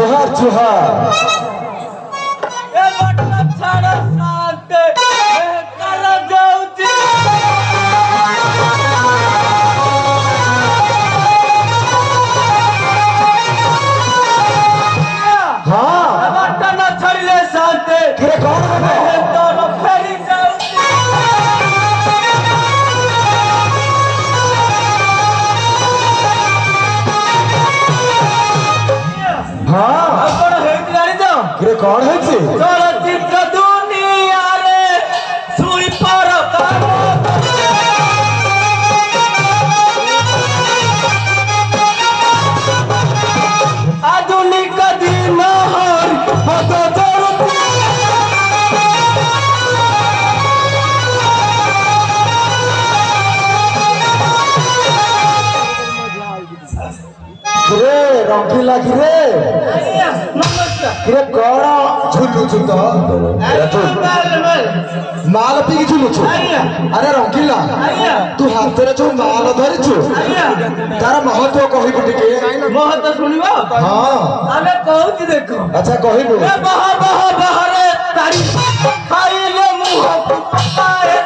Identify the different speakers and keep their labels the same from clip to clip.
Speaker 1: जोहार जोहार कौन है
Speaker 2: चलचित्र दुनिया रे सुई पर आधुनिक दिन
Speaker 1: रंगीला गिरे किरे कौन झुलुचु तो माल पी झुलुचु अरे रंगीला तू हाथ रे जो माल धरिचु तार महत्व कहिबु टिके
Speaker 2: महत्व सुनिबो
Speaker 1: हां
Speaker 2: आले कहूची देखो
Speaker 1: अच्छा कहिबु
Speaker 2: ए बहा बहा बहरे तारी खाइले मुंह पाए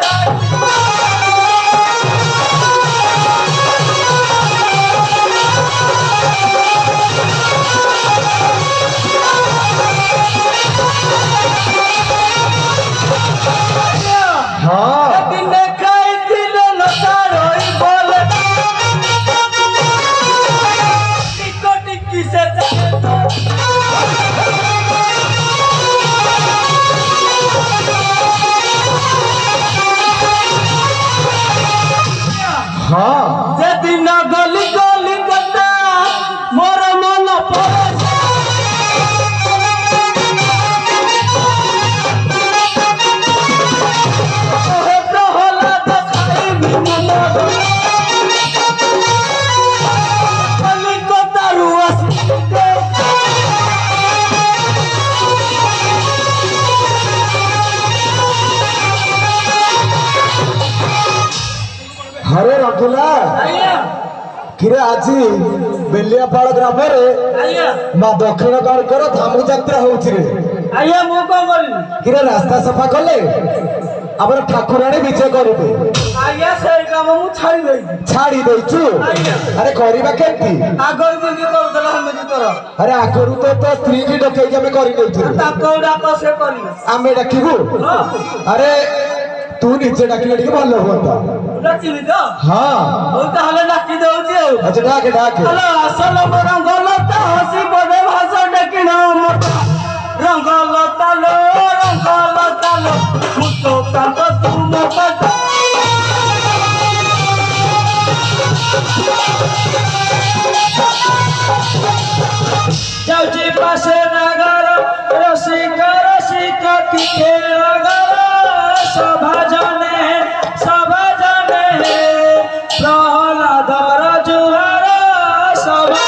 Speaker 2: दिन गली गली गदा मोर मन
Speaker 1: हरे रंगीला किरे आज बेलियापाड़ ग्राम माँ दक्षिण कालिकर धामु यात्रा होउछि रे
Speaker 2: आया मु को बोली
Speaker 1: किरे रास्ता सफा कले हमर ठाकुराणी विजय करबे
Speaker 2: आया से काम मु
Speaker 1: छाड़ी देछु अरे करबा केंती
Speaker 2: आगर बिजी करदला हम जी कर
Speaker 1: अरे आगरु तो स्त्री की डकै के हम करि देछु
Speaker 2: ताकौडा को से करी
Speaker 1: आमे डाकिबु अरे तू नीचे डाकिले टिके भलो होता
Speaker 2: डाकिबि तो
Speaker 1: हां
Speaker 2: ओ ताहले डाकी दउची
Speaker 1: अच्छा डाके
Speaker 2: हेलो असल रंगलता हसी बदे भाषा डाकिना मत रंगलता लो मुतो कांत तुम पट जाउची पासे नगर रसिका टिके नगर सभा जने प्रहलाद जुहार सभा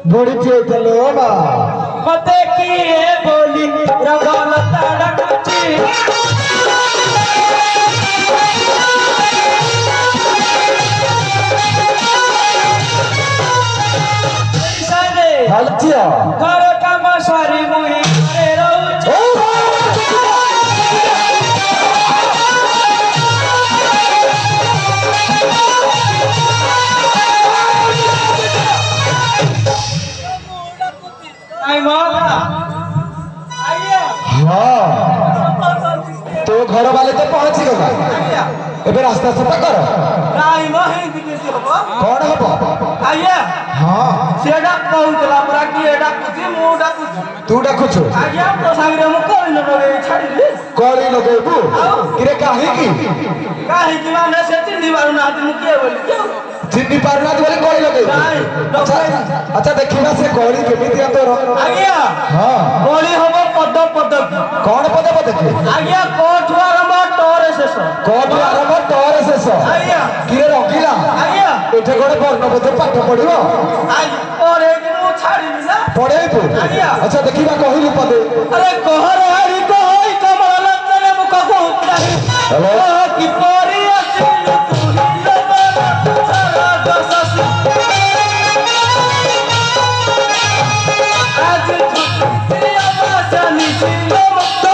Speaker 1: बड़ी चीज चलो बा
Speaker 2: मते की है बोली रंगलता डकची
Speaker 1: हलचिया
Speaker 2: घर काम सारी मुही करे रहउची आई मां आइए
Speaker 1: हां तो घर वाले तो पहुंच गए एबे रास्ता सफा कर
Speaker 2: नहीं नहीं दिखे हबो
Speaker 1: कौन हबो
Speaker 2: ଆଜ୍ଞା
Speaker 1: ହଁ
Speaker 2: ସେଟା କହୁଥିଲା ପରା କି ଏଟା କୁଛି ମୁଁ ଡାକୁଛି
Speaker 1: ତୁ ଡାକୁଛୁ
Speaker 2: ଆଜ୍ଞା ତୋ ସାଙ୍ଗରେ ମୁଁ କଳି ଲଗେଇ ଛାଡ଼ିଲି
Speaker 1: କଳି ଲଗେଇବୁ କିରେ କାହିଁକି
Speaker 2: କାହିଁକି ମାନେ ସେ ଚିହ୍ନି ପାରୁନାହାନ୍ତି ମୁଁ କିଏ ବୋଲି
Speaker 1: ଚିହ୍ନି ପାରୁନାହାନ୍ତି ବୋଲି କଳି ଲଗେଇବୁ
Speaker 2: ନାଇଁ
Speaker 1: ଆଚ୍ଛା ଦେଖିବା ସେ କଳି କେମିତି ତୋର
Speaker 2: ଆଜ୍ଞା
Speaker 1: ହଁ
Speaker 2: କଳି ହବ ପଦ ପଦକି
Speaker 1: କଣ ପଦେ ପଦେ
Speaker 2: ଆଜ୍ଞା କୋଠୁ ଆରମ୍ଭ ଟରେ ଶେଷ
Speaker 1: କଠୁ ଆରମ୍ଭ ଟରେ ଶେଷ
Speaker 2: ଆଜ୍ଞା
Speaker 1: କିରେ ରଖିଲା
Speaker 2: ଆଜ୍ଞା
Speaker 1: ଏଠି ଗୋଟେ ବର୍ଣ୍ଣବୋଧ ପାଠ ପଢିବ
Speaker 2: ଆଜ୍ଞା ପଢେଇକି ମୁଁ ଛାଡ଼ିବି ନା
Speaker 1: ପଢେଇବୁ
Speaker 2: ଆଜ୍ଞା
Speaker 1: ଆଚ୍ଛା ଦେଖିବା କହିଲୁ ପଦେ
Speaker 2: ଆରେ କହରେ ହାରି କହଇ କମଳ ଲଞ୍ଚନେ ମୁଖକୁ ଉତ୍ତାହି
Speaker 1: ହ୍ୟାଲୋ
Speaker 2: କିପରି ଆସିଲୁ ତୁ ହିଲ ସରଗ ଶଶୀ ଆଜି ଛୁଟି ଅବାସା ନିଶିଲ
Speaker 1: ତ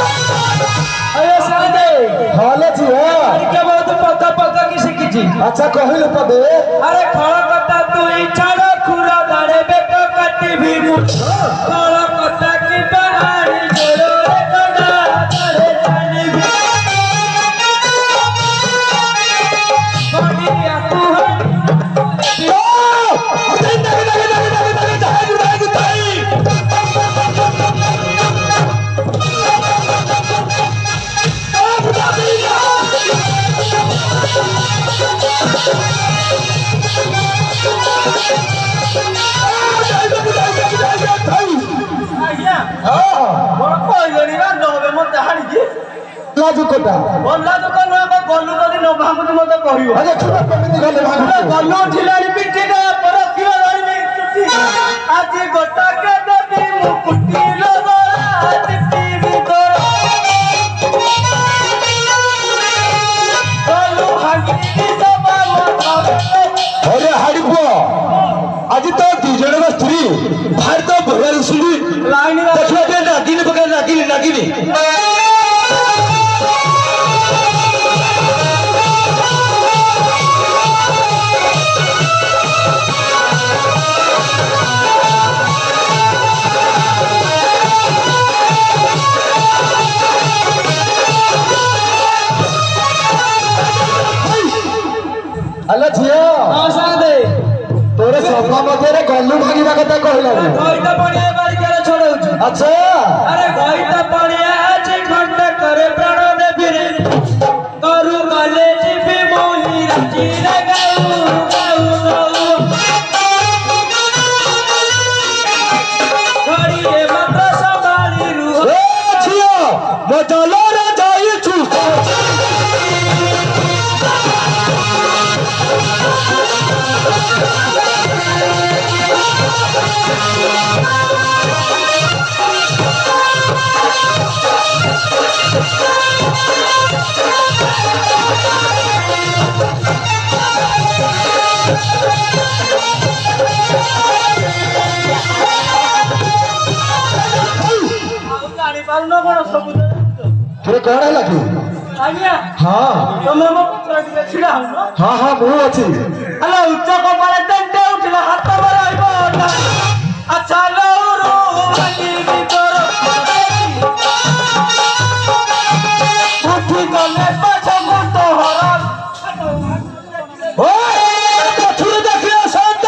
Speaker 2: ଆରେ ସାଦେ
Speaker 1: ଭଲ ଝିଅ
Speaker 2: ଟିକେ ବହୁତ ପଦ ପଦ କି ଶିଖିଛି
Speaker 1: ଆଚ୍ଛା କହିଲୁ ପଦେ
Speaker 2: আরে খড় কথা তুই ছাড় খুড়া দাঁড়ে বেত কাটিবি মুঠ খড় কথা কি বাহারি জোরে কডা দাঁড়ে জানিবি মডিয়া তুই আইয়া বড় কইলেনি না নবে মতে হাড়িকি
Speaker 1: লাজু কোটা
Speaker 2: বল্লা দোকান নবে গলু যদি ন ভাঙুতি মতে কহিব
Speaker 1: আরে কিবা কেମିତି ଗଲେ ଭାଙ୍ଗୁଛୁ
Speaker 2: গলু ঠিলানি পিটিটা পর কিবা ধরিবি চুটি আজি গোটা কে দেবি মুকুটি লগরা চিটিবি তোর গলু ভাঙিনি সবা মত
Speaker 1: अरे हाड़ी पुଅ ଆଜି ତ ଦି ଜଣଙ୍କ ସ୍ତ୍ରୀ ଭାରି ତ ବଢିଆ ଦିଶୁଛି
Speaker 2: লাইনি
Speaker 1: ଦେଖିବା ଟିକେ ନାଗିନି ପକା ନାଗିନି ନାଗିନି ଆଲୋ ଝିଅ
Speaker 2: আসাদে
Speaker 1: ତୋର ସଭା ମଧ୍ୟରେ ଗଲୁ ଭାଙ୍ଗିବା କଥା କହିଲାନି
Speaker 2: গইতা পড়িয়া বাড়িকারে ছড়াউଛୁ
Speaker 1: ଆଚ୍ଛା
Speaker 2: আরে গইতা পড়িয়া আছে ঘন্টা করে প্রাণ দেবি রে করু গলে জিবি মোহি রাজি রে গাউ গাউ গাউ ঘড়িয়ে মাত্র সবালি রুহ
Speaker 1: ଏ ଝିଅ ମୋ ଜଲରେ ଯାଇଛୁ
Speaker 2: জানি পারুন কোন সবু
Speaker 1: ତୋର କଣ ହେଲା କି
Speaker 2: আজ্ঞা
Speaker 1: ହଁ
Speaker 2: তুমি মো পছরে ଟିକେ ছিড়া হউন
Speaker 1: ହଁ ହଁ ମୁଁ ଅଛି
Speaker 2: হ্যালো উচ্চ কপালে তেন্তে উঠিলা হাত বড়াইব না আচ্ছা লউরু ভাঙি ভিতর উঠি গলে পাছকু তো হরণ
Speaker 1: ଓଏ ପଛରୁ ଦେଖିଲ ଶାନ୍ତ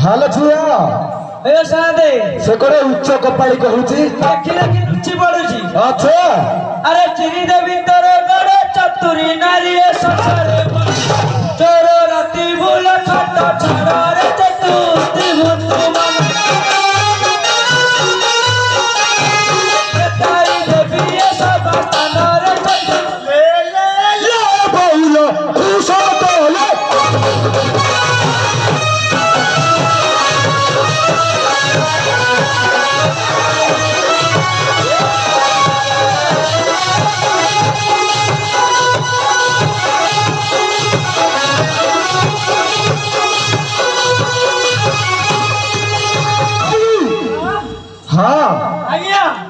Speaker 1: ହାଲୋ ଝିଅ
Speaker 2: এ সাদে
Speaker 1: ସେ ଗୋଟେ ଉଚ୍ଚ କପାଳି କହୁଛି
Speaker 2: দেখি দেখি লুচি পড়ুছি
Speaker 1: ଆଚ୍ଛା
Speaker 2: আরে চিরি দে ভিতর গড় চতুরি নারী সংসারে চোর রাতি ভুল খাট ছাড়ারে চতুর্থী ভূতু মান তাই দেবী সব স্থানরে চতুর্থী
Speaker 1: ଲେ ବଉଲ ଭୂଷଣ ତଳେ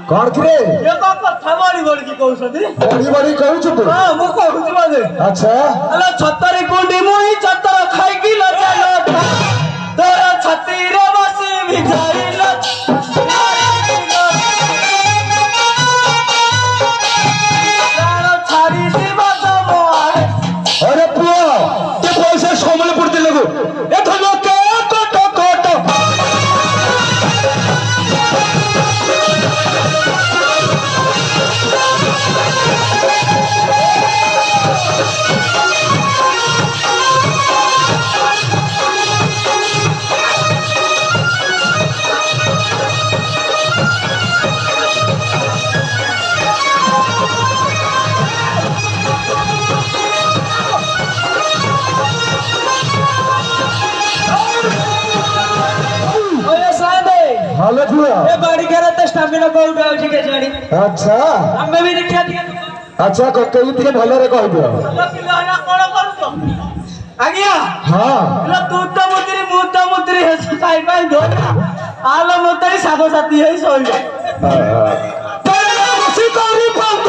Speaker 1: କଣ କିରେ
Speaker 2: ଏ କଣ କଥା ବଢି ବଢିକି କହୁଛନ୍ତି?
Speaker 1: ବଢି ବଢି କହୁଛୁ ତୁ
Speaker 2: ହଁ ମୁଁ କହୁଛି ବୋଧେ।
Speaker 1: ଆଚ୍ଛା
Speaker 2: ହେଲେ ଛତରି କୁଣ୍ଡି ମୁହିଁ ଚତର ଖାଇକି ଲଜାଲ ତୋର ଛାତିରେ ବସି ଭିଜାଇଲ ଛାଡ଼ି ଯିବ ତମ ଆଡ଼େ।
Speaker 1: अरे पुआ ते पैसे सोमलपुर दिले गो एथन के कोट कोट
Speaker 2: ओए सादे
Speaker 1: हाले पुआ
Speaker 2: ए बाड़ी करे तो स्टामिना कोउट आउची के जानी
Speaker 1: अच्छा
Speaker 2: हमें भी देखिया दिया
Speaker 1: अच्छा कतई ଟିକେ ଭଲରେ କହି ଦିଅ
Speaker 2: ପିଲାନା କଣ କରୁଛ? ଆଜ୍ଞା
Speaker 1: ହଁ
Speaker 2: ପିଲା ତୁ ତ ମୁଦ୍ରି ହେସ ଖାଇ ପାଇ ଧୋଲା ଆଲୋ ମୁଦ୍ରି ସାଙ୍ଗ ସାଥୀ ହେଇ ଶୋଇବ।
Speaker 1: ବସି କରି ପାଉତ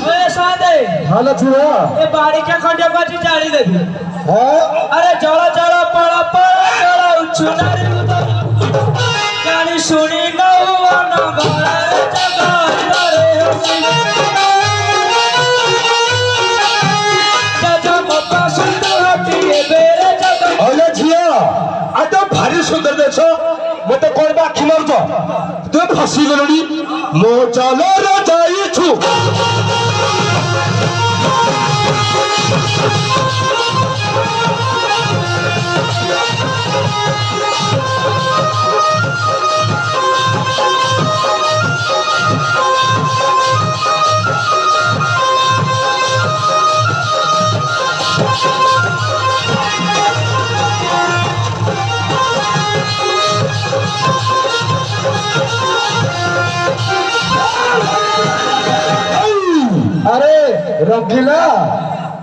Speaker 2: ओए सादे
Speaker 1: हाले पुआ
Speaker 2: ए बाड़ी के खंडे बाजी जाली देबी।
Speaker 1: हां
Speaker 2: अरे जଳ ଜଳ ପଳ ପଳ ଜଳ ଉଛୁନାରେ ଉଦର ଜାଣି ଶୁଣି ନଉନ ଗଳାରେ ଜଗତରେ ଜଗମପା ସୁନ୍ଦର ଟିଏ ବେରେ ଜଗ
Speaker 1: अरे झिया आ तो भारी सुंदर देछ मते कोन बा आखि मारुछ तू फसी गेलनी मो चलो रे जाईछु अरे रंगीला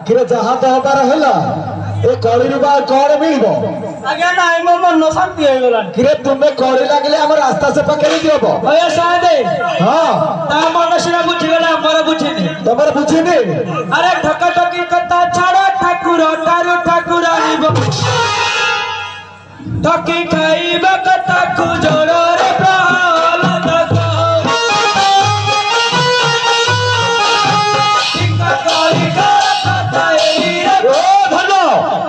Speaker 1: किरे जहाँ तो हबार होला ए कड़ी रुबा कौन मिलबो
Speaker 2: ଆଜ୍ଞା ନାଇଁ ମୋ ମନ ଶାନ୍ତି ହେଇଗଲାଣି।
Speaker 1: किरे तुम्हें कड़ी लागले हमर रास्ता से पकड़ी दियो
Speaker 2: ଓଏ ସାଦେ
Speaker 1: हां
Speaker 2: ତା ମନ ସିନା ବୁଝିଗଲା ଆମର ବୁଝିନି।
Speaker 1: तमर बुझिनी
Speaker 2: अरे ठका ठकी कथा छाड़ ठाकुर तारु ठाकुर आनिब ठकी खाइब कथा खुजर रे प्रहलाद टिका करी कथा एई रे
Speaker 1: ओ धनो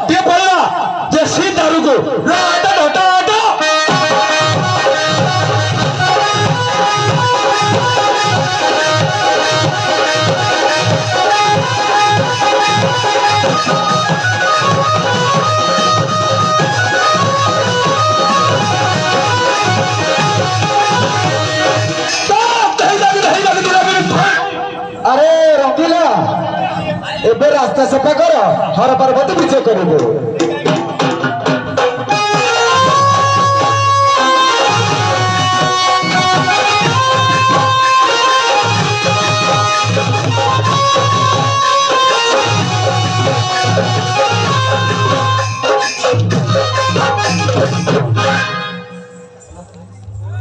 Speaker 1: ते पळला जे सी दारू को राट डटा अरे रंगीला एबे रास्ता सफा कर हर पर्वत विजय करिबो